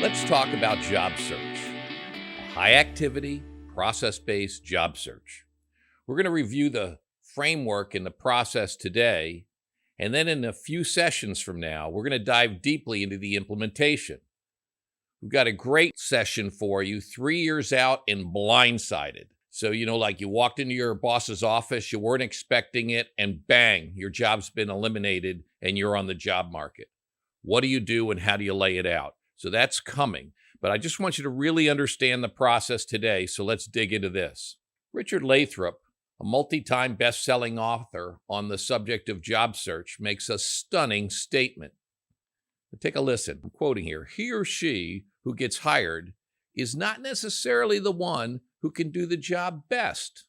Let's talk about job search, a high-activity, process-based job search. We're going to review the framework and the process today, and then in a few sessions from now, we're going to dive deeply into the implementation. We've got a great session for you, 3 years out and blindsided. So, like you walked into your boss's office, you weren't expecting it, and bang, your job's been eliminated and you're on the job market. What do you do and how do you lay it out? So that's coming. But I just want you to really understand the process today, so let's dig into this. Richard Lathrop, a multi-time best-selling author on the subject of job search, makes a stunning statement. Take a listen. I'm quoting here. He or she who gets hired is not necessarily the one who can do the job best,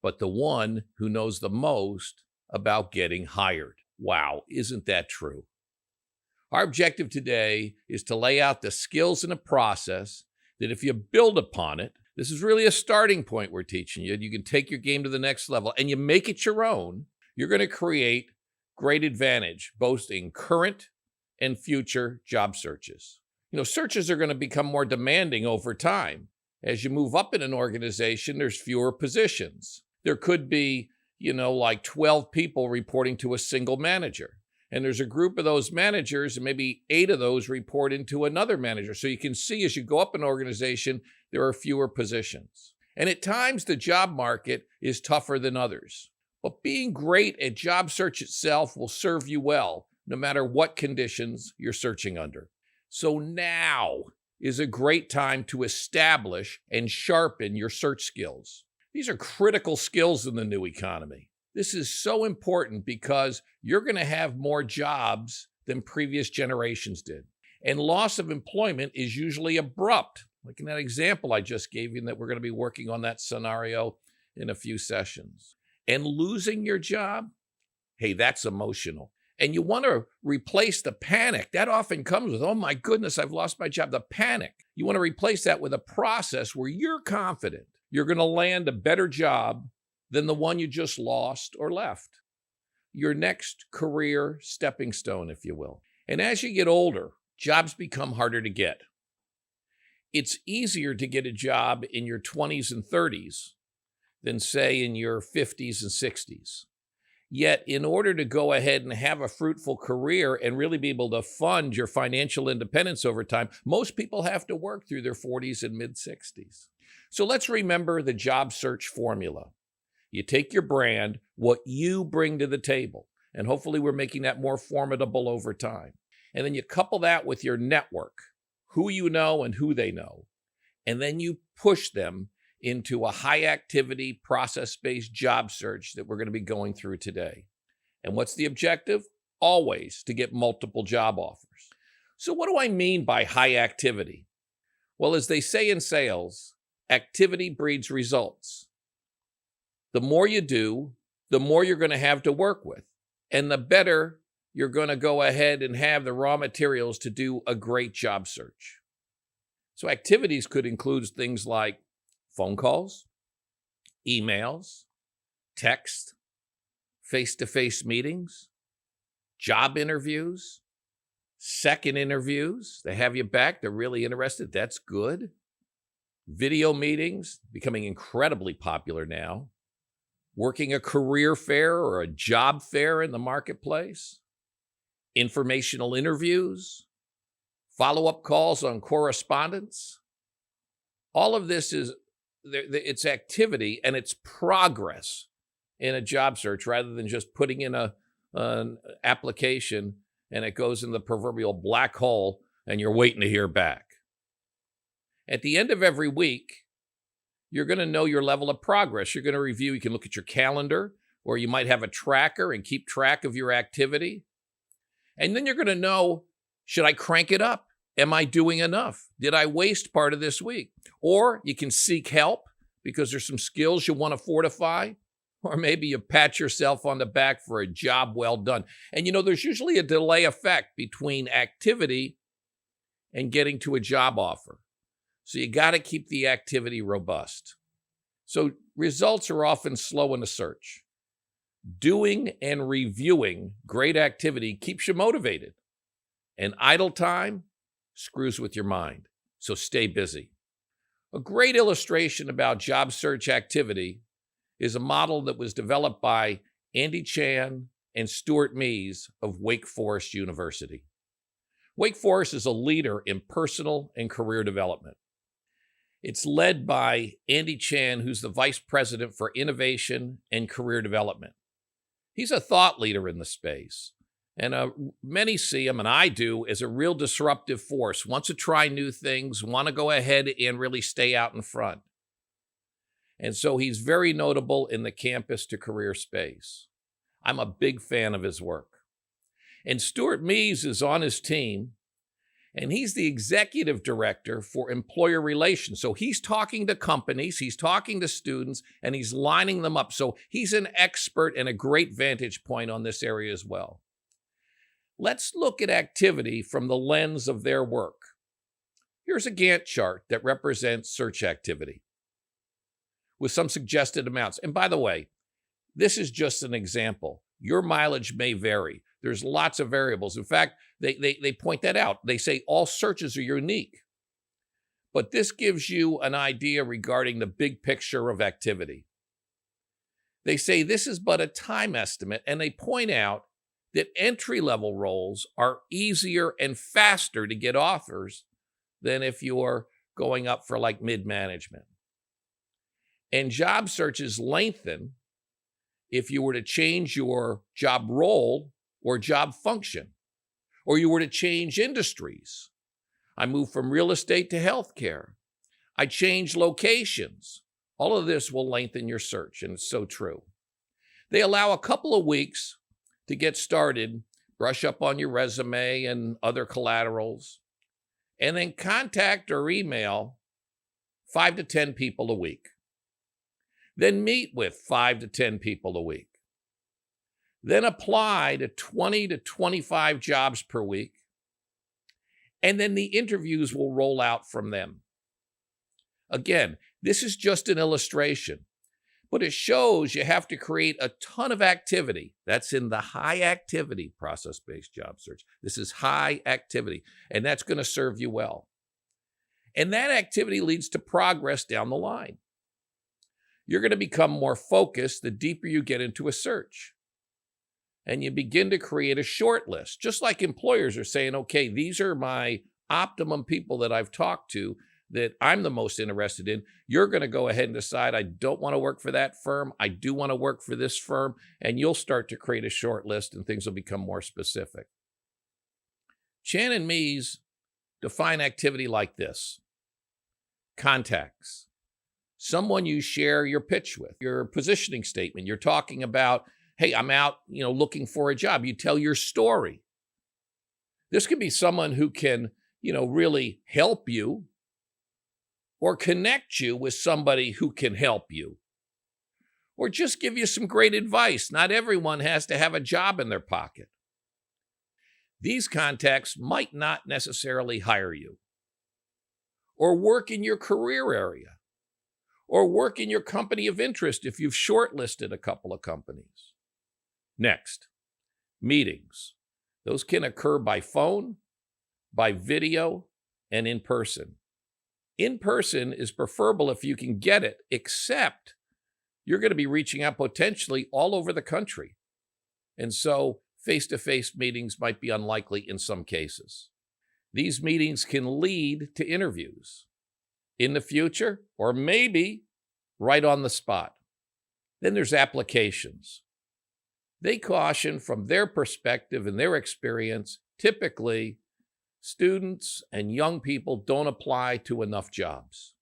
but the one who knows the most about getting hired. Wow, isn't that true? Our objective today is to lay out the skills and a process that if you build upon it, this is really a starting point we're teaching you. You can take your game to the next level and you make it your own. You're going to create great advantage, both in current and future job searches. Searches are going to become more demanding over time. As you move up in an organization, there's fewer positions. There could be, like 12 people reporting to a single manager. And there's a group of those managers, and maybe 8 of those report into another manager. So you can see as you go up an organization, there are fewer positions. And at times, the job market is tougher than others. But being great at job search itself will serve you well, no matter what conditions you're searching under. So now is a great time to establish and sharpen your search skills. These are critical skills in the new economy. This is so important because you're going to have more jobs than previous generations did. And loss of employment is usually abrupt, like in that example I just gave you, and that we're going to be working on that scenario in a few sessions. And losing your job, hey, that's emotional. And you want to replace the panic. That often comes with, oh my goodness, I've lost my job, the panic. You want to replace that with a process where you're confident you're going to land a better job than the one you just lost or left. Your next career stepping stone, if you will. And as you get older, jobs become harder to get. It's easier to get a job in your 20s and 30s than, say, in your 50s and 60s. Yet, in order to go ahead and have a fruitful career and really be able to fund your financial independence over time, most people have to work through their 40s and mid-60s. So let's remember the job search formula. You take your brand, what you bring to the table, and hopefully we're making that more formidable over time. And then you couple that with your network, who you know and who they know. And then you push them into a high-activity, process-based job search that we're going to be going through today. And what's the objective? Always to get multiple job offers. So what do I mean by high activity? Well, as they say in sales, activity breeds results. The more you do, the more you're going to have to work with, and the better you're going to go ahead and have the raw materials to do a great job search. So activities could include things like phone calls, emails, text, face-to-face meetings, job interviews, second interviews. They have you back. They're really interested. That's good. Video meetings, becoming incredibly popular now. Working a career fair or a job fair in the marketplace, informational interviews, follow-up calls on correspondence. All of this it's activity and it's progress in a job search rather than just putting in an application and it goes in the proverbial black hole and you're waiting to hear back. At the end of every week, you're going to know your level of progress. You're going to review. You can look at your calendar, or you might have a tracker and keep track of your activity. And then you're going to know, should I crank it up? Am I doing enough? Did I waste part of this week? Or you can seek help because there's some skills you want to fortify, or maybe you pat yourself on the back for a job well done. And there's usually a delay effect between activity and getting to a job offer. So you got to keep the activity robust. So results are often slow in a search. Doing and reviewing great activity keeps you motivated. And idle time screws with your mind. So stay busy. A great illustration about job search activity is a model that was developed by Andy Chan and Stuart Mees of Wake Forest University. Wake Forest is a leader in personal and career development. It's led by Andy Chan, who's the vice president for innovation and career development. He's a thought leader in the space, and many see him, and I do, as a real disruptive force, wants to try new things, want to go ahead and really stay out in front. And so he's very notable in the campus to career space. I'm a big fan of his work. And Stuart Mees is on his team, and he's the executive director for employer relations. So he's talking to companies, he's talking to students, and he's lining them up. So he's an expert and a great vantage point on this area as well. Let's look at activity from the lens of their work. Here's a Gantt chart that represents search activity with some suggested amounts. And by the way, this is just an example. Your mileage may vary. There's lots of variables. In fact, they point that out. They say all searches are unique. But this gives you an idea regarding the big picture of activity. They say this is but a time estimate, and they point out that entry-level roles are easier and faster to get offers than if you're going up for like mid-management. And job searches lengthen if you were to change your job role or job function, or you were to change industries. I moved from real estate to healthcare. I changed locations. All of this will lengthen your search, and it's so true. They allow a couple of weeks to get started, brush up on your resume and other collaterals, and then contact or email 5 to 10 people a week. Then meet with 5 to 10 people a week. Then apply to 20 to 25 jobs per week. And then the interviews will roll out from them. Again, this is just an illustration, but it shows you have to create a ton of activity. That's in the high activity process-based job search. This is high activity, and that's going to serve you well. And that activity leads to progress down the line. You're going to become more focused the deeper you get into a search. And you begin to create a short list, just like employers are saying, okay, these are my optimum people that I've talked to that I'm the most interested in. You're going to go ahead and decide, I don't want to work for that firm. I do want to work for this firm. And you'll start to create a short list and things will become more specific. Chan and Mees define activity like this. Contacts. Someone you share your pitch with, your positioning statement. You're talking about, hey, I'm out, looking for a job. You tell your story. This can be someone who can, really help you or connect you with somebody who can help you or just give you some great advice. Not everyone has to have a job in their pocket. These contacts might not necessarily hire you or work in your career area or work in your company of interest if you've shortlisted a couple of companies. Next, meetings. Those can occur by phone, by video, and in person. In person is preferable if you can get it, except you're going to be reaching out potentially all over the country. And so face-to-face meetings might be unlikely in some cases. These meetings can lead to interviews in the future, or maybe right on the spot. Then there's applications. They caution from their perspective and their experience, typically students and young people don't apply to enough jobs.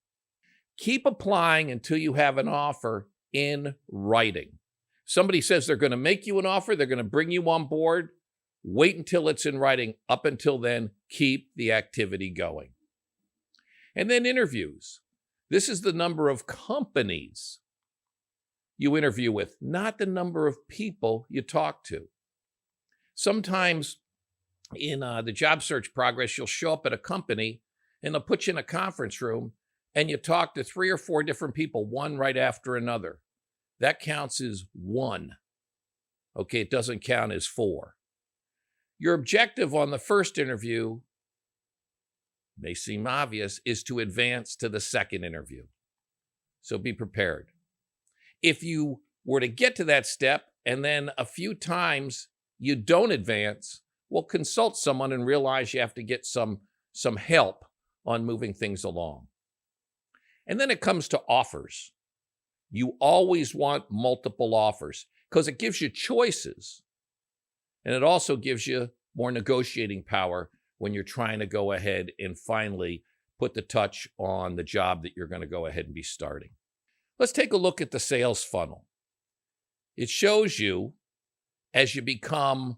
Keep applying until you have an offer in writing. Somebody says they're going to make you an offer, they're going to bring you on board. Wait until it's in writing. Up until then, keep the activity going. And then interviews. This is the number of companies you interview with, not the number of people you talk to. Sometimes in the job search progress, you'll show up at a company and they'll put you in a conference room and you talk to 3 or 4 different people, one right after another. That counts as 1. Okay, it doesn't count as 4. Your objective on the first interview may seem obvious, is to advance to the second interview. So be prepared. If you were to get to that step and then a few times you don't advance, well, consult someone and realize you have to get some help on moving things along. And then it comes to offers. You always want multiple offers because it gives you choices. And it also gives you more negotiating power when you're trying to go ahead and finally put the touch on the job that you're going to go ahead and be starting. Let's take a look at the sales funnel. It shows you as you become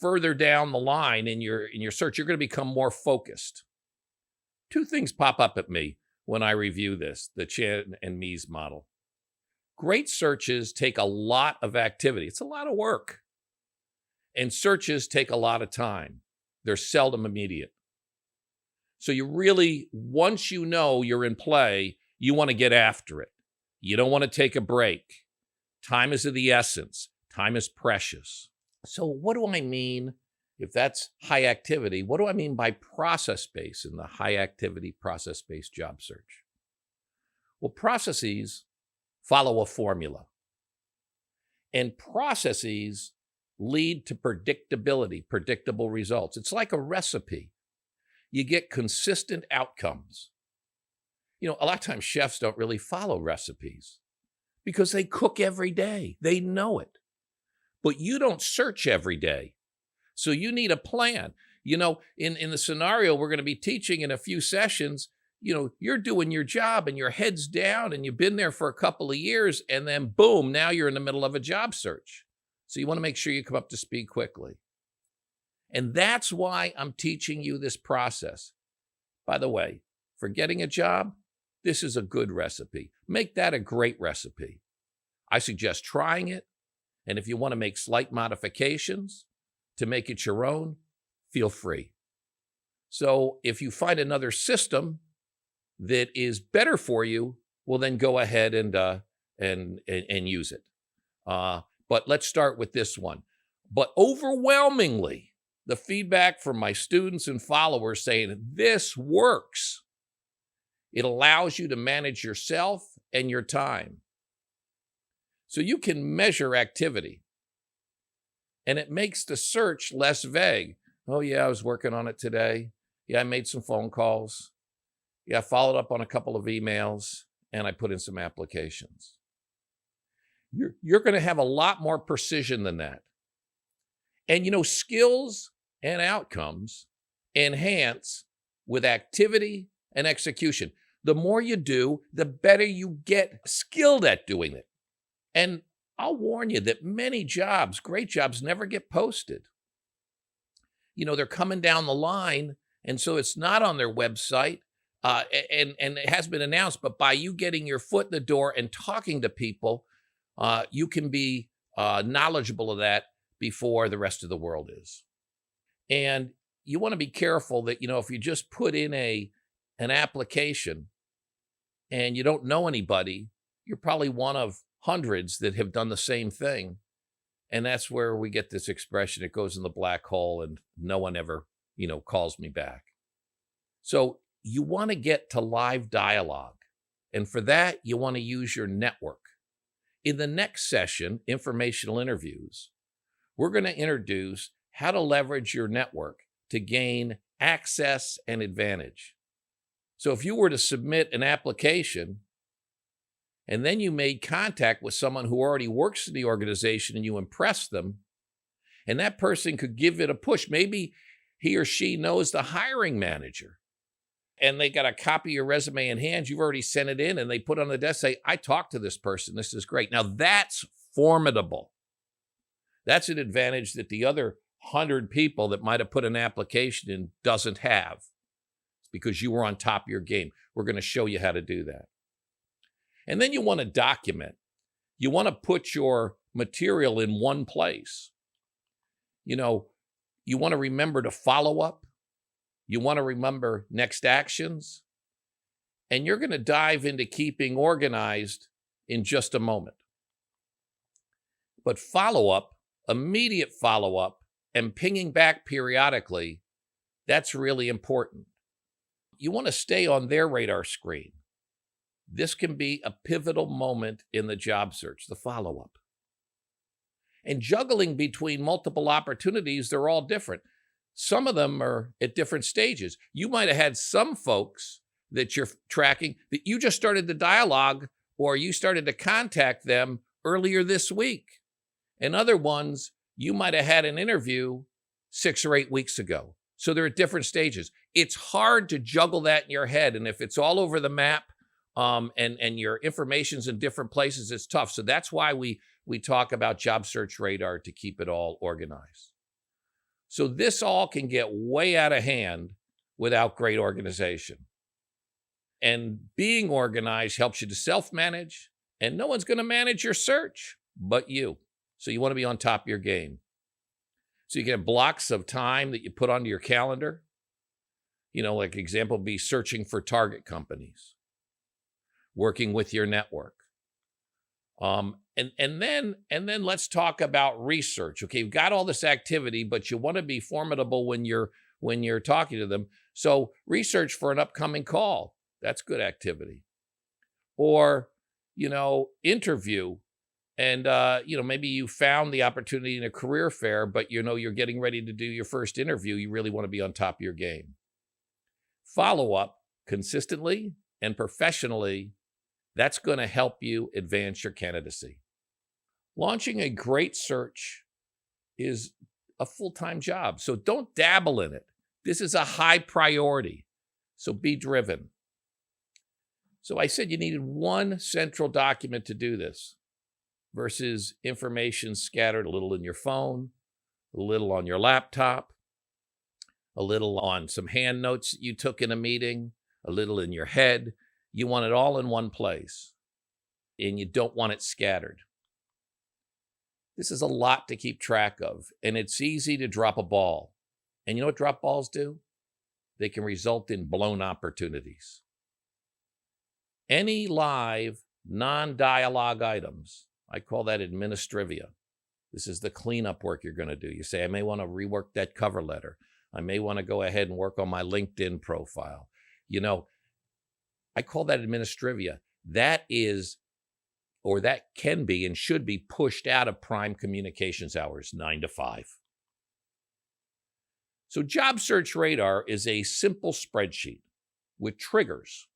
further down the line in your search, you're going to become more focused. Two things pop up at me when I review this, the Chan and Mies model. Great searches take a lot of activity. It's a lot of work. And searches take a lot of time. They're seldom immediate. So you really, once you know you're in play, you want to get after it. You don't want to take a break. Time is of the essence. Time is precious. So what do I mean, if that's high activity, what do I mean by process-based in the high activity process-based job search? Well, processes follow a formula. And processes lead to predictability, predictable results. It's like a recipe. You get consistent outcomes. You know, a lot of times chefs don't really follow recipes because they cook every day. They know it. But you don't search every day. So you need a plan. You know, in the scenario we're going to be teaching in a few sessions, you know, you're doing your job and your head's down and you've been there for a couple of years and then boom, now you're in the middle of a job search. So you want to make sure you come up to speed quickly. And that's why I'm teaching you this process. By the way, for getting a job, this is a good recipe. Make that a great recipe. I suggest trying it. And if you want to make slight modifications to make it your own, feel free. So if you find another system that is better for you, well, then go ahead and use it. But let's start with this one. But overwhelmingly, the feedback from my students and followers saying this works. It allows you to manage yourself and your time. So you can measure activity. And it makes the search less vague. Oh, yeah, I was working on it today. Yeah, I made some phone calls. Yeah, I followed up on a couple of emails, and I put in some applications. You're going to have a lot more precision than that. And, you know, skills and outcomes enhance with activity and execution. The more you do, the better you get skilled at doing it. And I'll warn you that many jobs, great jobs, never get posted. You know, they're coming down the line, and so it's not on their website, and it has been announced, but by you getting your foot in the door and talking to people, you can be knowledgeable of that before the rest of the world is. And you want to be careful that, you know, if you just put in an application and you don't know anybody, you're probably one of hundreds that have done the same thing. And that's where we get this expression, it goes in the black hole and no one ever, you know, calls me back. So you want to get to live dialogue. And for that, you want to use your network. In the next session, informational interviews, we're going to introduce how to leverage your network to gain access and advantage. So if you were to submit an application and then you made contact with someone who already works in the organization and you impressed them, and that person could give it a push. Maybe he or she knows the hiring manager and they got a copy of your resume in hand. You've already sent it in and they put on the desk, say, I talked to this person. This is great. Now that's formidable. That's an advantage that the other 100 people that might have put an application in doesn't have. It's because you were on top of your game. We're going to show you how to do that. And then you want to document. You want to put your material in one place. You know, you want to remember to follow up. You want to remember next actions. And you're going to dive into keeping organized in just a moment. But follow-up, immediate follow-up, and pinging back periodically, that's really important. You want to stay on their radar screen. This can be a pivotal moment in the job search, the follow-up. And juggling between multiple opportunities, they're all different. Some of them are at different stages. You might have had some folks that you're tracking that you just started the dialogue or you started to contact them earlier this week. And other ones, you might have had an interview 6 or 8 weeks ago. So they're at different stages. It's hard to juggle that in your head. And if it's all over the map and your information's in different places, it's tough. So that's why we talk about Job Search Radar to keep it all organized. So this all can get way out of hand without great organization. And being organized helps you to self-manage, and no one's going to manage your search but you. So you want to be on top of your game. So you can have blocks of time that you put onto your calendar. Like example be searching for target companies, working with your network. And then let's talk about research. Okay, you've got all this activity, but you want to be formidable when you're talking to them. So research for an upcoming call. That's good activity. Or, interview. And, maybe you found the opportunity in a career fair, but, you're getting ready to do your first interview. You really want to be on top of your game. Follow up consistently and professionally. That's going to help you advance your candidacy. Launching a great search is a full-time job, so don't dabble in it. This is a high priority, so be driven. So I said you needed one central document to do this versus information scattered a little in your phone, a little on your laptop, a little on some hand notes that you took in a meeting, a little in your head. You want it all in one place, and you don't want it scattered. This is a lot to keep track of, and it's easy to drop a ball. And you know what drop balls do? They can result in blown opportunities. Any live, non-dialogue items, I call that administrivia. This is the cleanup work you're going to do. You say, I may want to rework that cover letter. I may want to go ahead and work on my LinkedIn profile. I call that administrivia. That is, or that can be and should be pushed out of prime communications hours, 9 to 5. So Job Search Radar is a simple spreadsheet with triggers.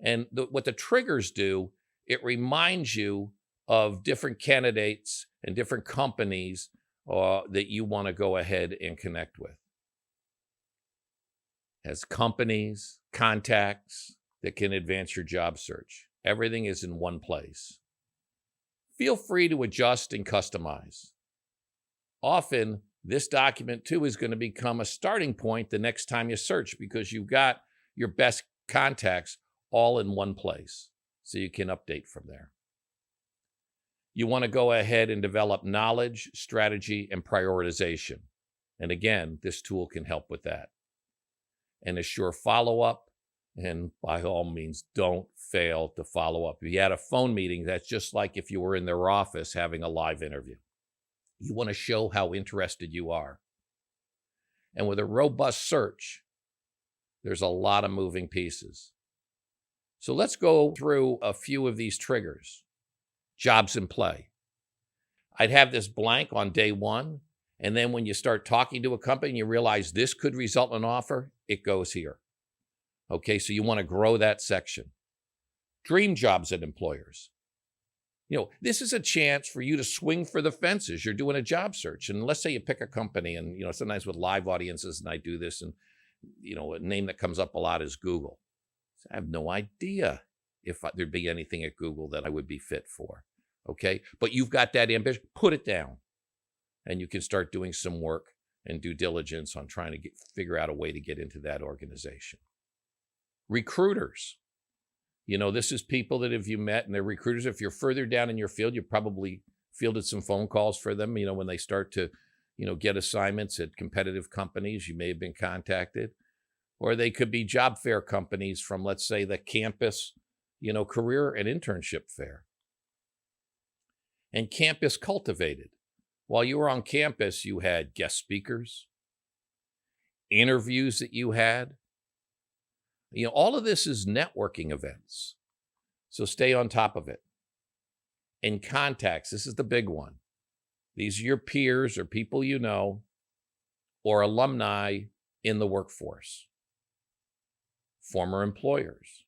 And what the triggers do, it reminds you of different candidates and different companies that you want to go ahead and connect with. As companies, contacts that can advance your job search. Everything is in one place. Feel free to adjust and customize. Often, this document too is going to become a starting point the next time you search because you've got your best contacts all in one place, so you can update from there. You want to go ahead and develop knowledge, strategy, and prioritization. And again, this tool can help with that. And assure follow-up, and by all means, don't fail to follow up. If you had a phone meeting, that's just like if you were in their office having a live interview. You want to show how interested you are. And with a robust search, there's a lot of moving pieces. So let's go through a few of these triggers. Jobs in play. I'd have this blank on day one, and then when you start talking to a company and you realize this could result in an offer, it goes here. Okay, so you want to grow that section. Dream jobs at employers. This is a chance for you to swing for the fences. You're doing a job search, and let's say you pick a company, and sometimes with live audiences, and I do this, and a name that comes up a lot is Google. So I have no idea if there'd be anything at Google that I would be fit for. Okay, but you've got that ambition. Put it down, and you can start doing some work and due diligence on trying to figure out a way to get into that organization. Recruiters. This is people that if you met and they're recruiters, if you're further down in your field, you probably fielded some phone calls for them. When they start to, get assignments at competitive companies, you may have been contacted. Or they could be job fair companies from, let's say, the campus, career and internship fair. And campus cultivated. While you were on campus, you had guest speakers, interviews that you had, All of this is networking events. So stay on top of it. And contacts, this is the big one. These are your peers or people you know, or alumni in the workforce, former employers,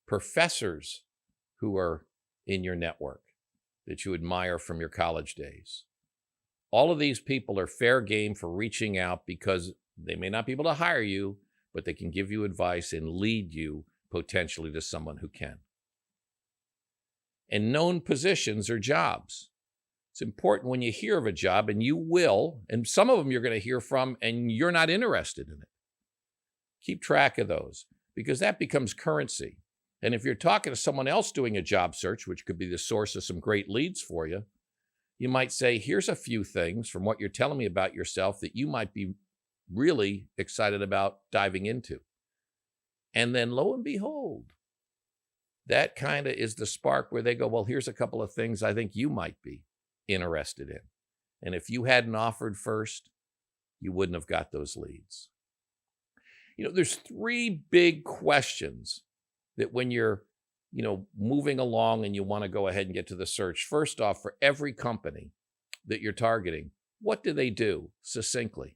professors who are in your network that you admire from your college days. All of these people are fair game for reaching out because they may not be able to hire you, but they can give you advice and lead you potentially to someone who can. And known positions or jobs. It's important when you hear of a job, and you will, and some of them you're going to hear from and you're not interested in it. Keep track of those because that becomes currency. And if you're talking to someone else doing a job search, which could be the source of some great leads for you, you might say, here's a few things from what you're telling me about yourself that you might be really excited about diving into. And then lo and behold, that kind of is the spark where they go, well, here's a couple of things I think you might be interested in. And if you hadn't offered first, you wouldn't have got those leads. There's three big questions that when you're, moving along and you want to go ahead and get to the search. First off, for every company that you're targeting, what do they do succinctly?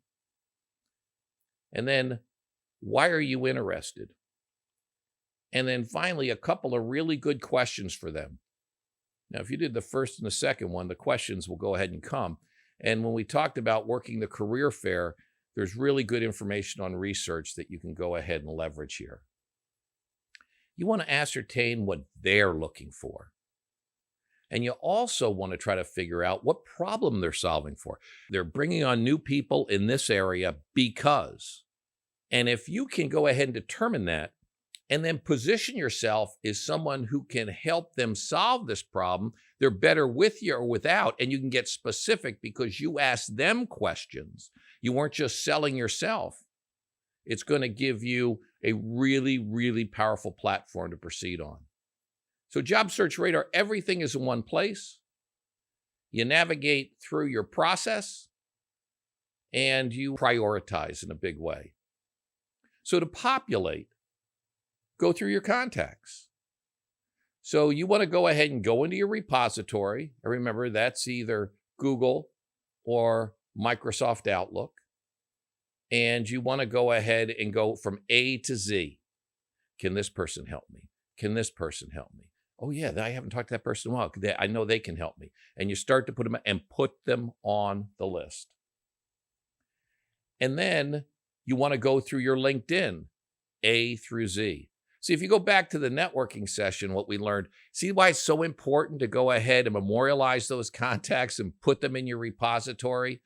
And then, why are you interested? And then finally, a couple of really good questions for them. Now, if you did the first and the second one, the questions will go ahead and come. And when we talked about working the career fair, there's really good information on research that you can go ahead and leverage here. You want to ascertain what they're looking for. And you also want to try to figure out what problem they're solving for. They're bringing on new people in this area because. And if you can go ahead and determine that, and then position yourself as someone who can help them solve this problem, they're better with you or without, and you can get specific because you asked them questions. You weren't just selling yourself. It's going to give you a really, really powerful platform to proceed on. So Job Search Radar, everything is in one place. You navigate through your process, and you prioritize in a big way. So to populate, go through your contacts. So you want to go ahead and go into your repository. And remember, that's either Google or Microsoft Outlook. And you want to go ahead and go from A to Z. Can this person help me? Can this person help me? Oh yeah, I haven't talked to that person in a while. I know they can help me. And you start to put them on the list. And then you want to go through your LinkedIn, A through Z. See, if you go back to the networking session, what we learned, see why it's so important to go ahead and memorialize those contacts and put them in your repository?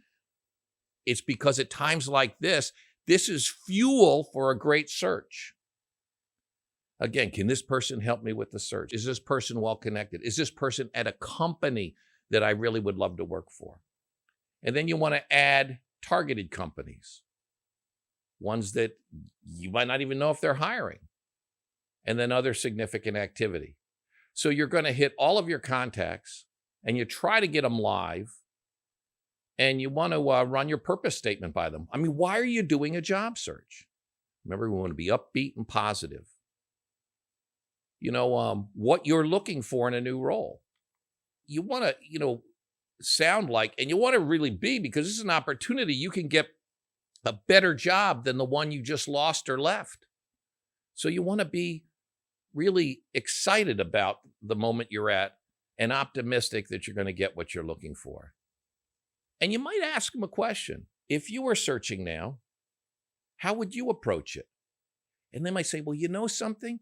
It's because at times like this is fuel for a great search. Again, can this person help me with the search? Is this person well connected? Is this person at a company that I really would love to work for? And then you want to add targeted companies, ones that you might not even know if they're hiring. And then other significant activity. So you're going to hit all of your contacts and you try to get them live and you want to run your purpose statement by them. I mean, why are you doing a job search? Remember, we want to be upbeat and positive. What you're looking for in a new role. You want to, sound like, and you want to really be, because this is an opportunity. You can get a better job than the one you just lost or left. So you want to be really excited about the moment you're at and optimistic that you're going to get what you're looking for. And you might ask them a question. If you were searching now, how would you approach it? And they might say, well, you know something?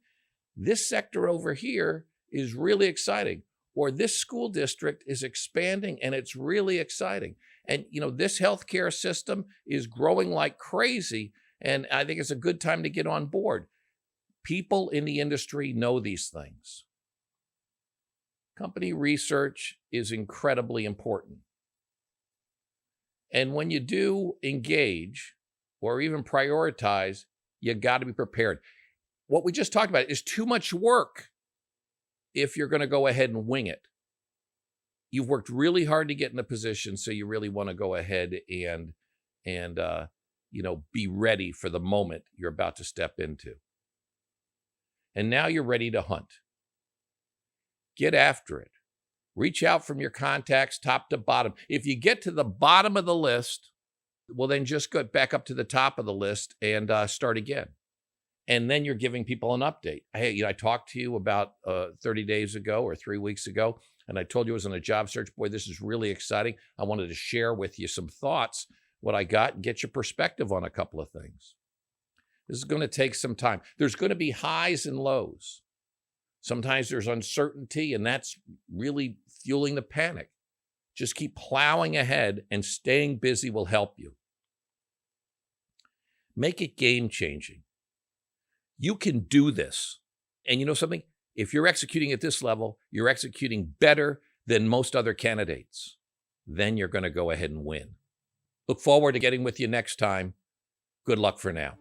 This sector over here is really exciting. Or this school district is expanding and it's really exciting. And, this healthcare system is growing like crazy. And I think it's a good time to get on board. People in the industry know these things. Company research is incredibly important. And when you do engage or even prioritize, you got to be prepared. What we just talked about is too much work if you're going to go ahead and wing it. You've worked really hard to get in a position, so you really want to go ahead and be ready for the moment you're about to step into. and now you're ready to hunt. Get after it. Reach out from your contacts top to bottom. If you get to the bottom of the list, well, then just go back up to the top of the list and start again. And then you're giving people an update. Hey, I talked to you about 30 days ago or 3 weeks ago, and I told you I was on a job search. Boy, this is really exciting. I wanted to share with you some thoughts, what I got, and get your perspective on a couple of things. This is going to take some time. There's going to be highs and lows. Sometimes there's uncertainty, and that's really fueling the panic. Just keep plowing ahead, and staying busy will help you. Make it game-changing. You can do this. And you know something? If you're executing at this level, you're executing better than most other candidates. Then you're going to go ahead and win. Look forward to getting with you next time. Good luck for now.